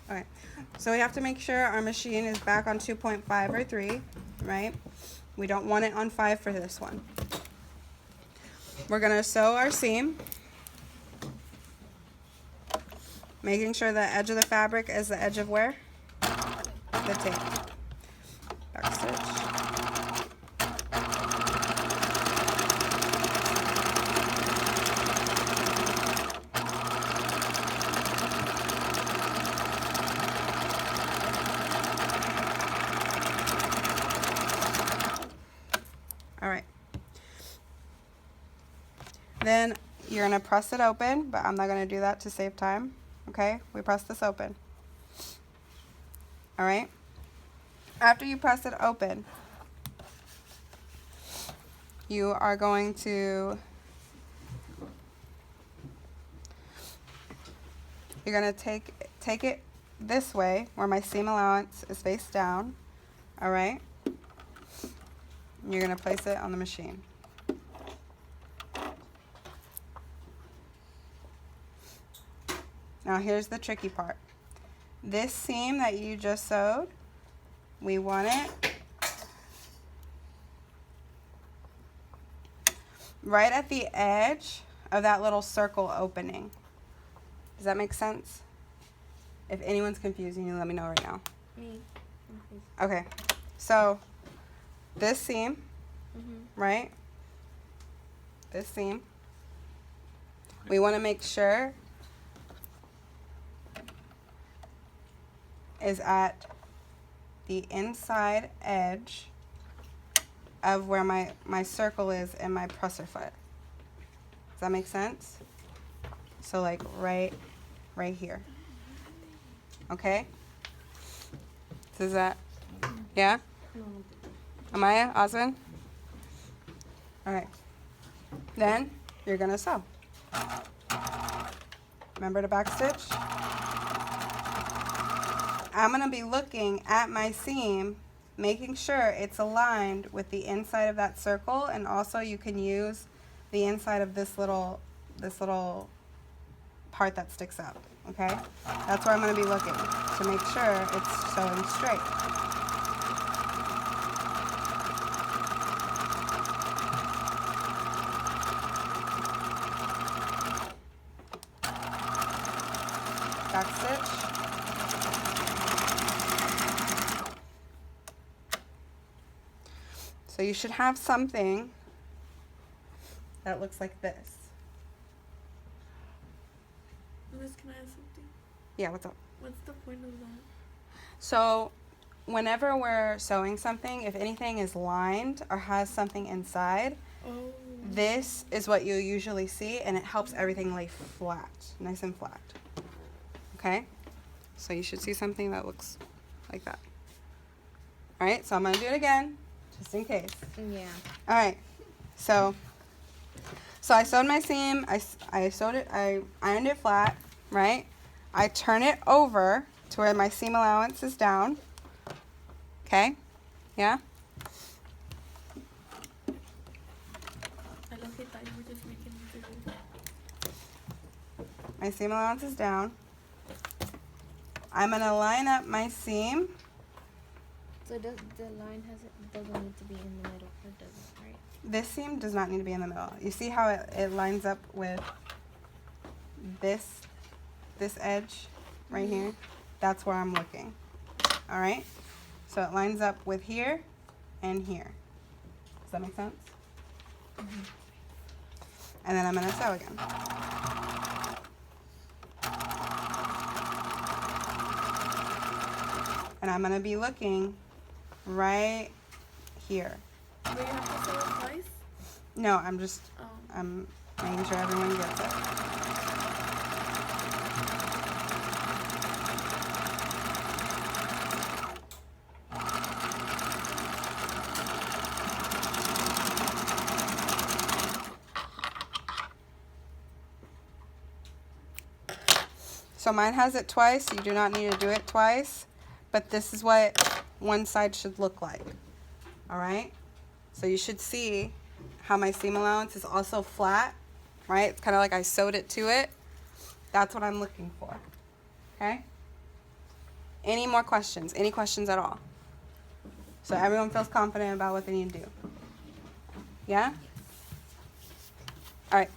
Okay, so we have to make sure our machine is back on 2.5 or 3, right? We don't want it on 5 for this one. We're gonna sew our seam, making sure the edge of the fabric is the edge of where? The tape. Back stitch. All right. Then you're gonna press it open, but I'm not gonna do that to save time. Okay, we press this open. All right. After you press it open, you are going to, you're gonna take it this way where my seam allowance is face down. All right. You're gonna place it on the machine. Now here's the tricky part. This seam that you just sewed, we want it right at the edge of that little circle opening. Does that make sense? If anyone's confused, you need to let me know right now. Me. Okay, so this seam, right? This seam, we want to make sure is at the inside edge of where my circle is in my presser foot. Does that make sense? So like right here. Okay? So is that, yeah? Amaya, Osmond? All right. Then you're gonna sew. Remember to back stitch? I'm gonna be looking at my seam, making sure it's aligned with the inside of that circle, and also you can use the inside of this little part that sticks out, okay? That's where I'm gonna be looking to make sure it's sewing straight. Back stitch. So you should have something that looks like this. Liz, can I ask something? Yeah, what's up? What's the point of that? So whenever we're sewing something, if anything is lined or has something inside, this is what you usually see, and it helps everything lay flat, nice and flat. Okay? So you should see something that looks like that. All right, so I'm gonna do it again, just in case. Yeah. All right, so I sewed my seam, I sewed it, I ironed it flat, right? I turn it over to where my seam allowance is down. Okay, yeah? I thought you were just making me do it. My seam allowance is down. I'm gonna line up my seam. So the line doesn't need to be in the middle, or does it, right? This seam does not need to be in the middle. You see how it lines up with this edge right here? That's where I'm looking. All right? So it lines up with here and here. Does that make sense? And then I'm gonna sew again. And I'm gonna be looking right here. Do you have to sew it twice? No, I'm making sure everyone gets it. So mine has it twice. You do not need to do it twice, but this is what one side should look like. All right? So you should see how my seam allowance is also flat, right? It's kind of like I sewed it to it. That's what I'm looking for. Okay? Any more questions? Any questions at all? So everyone feels confident about what they need to do. Yeah? All right.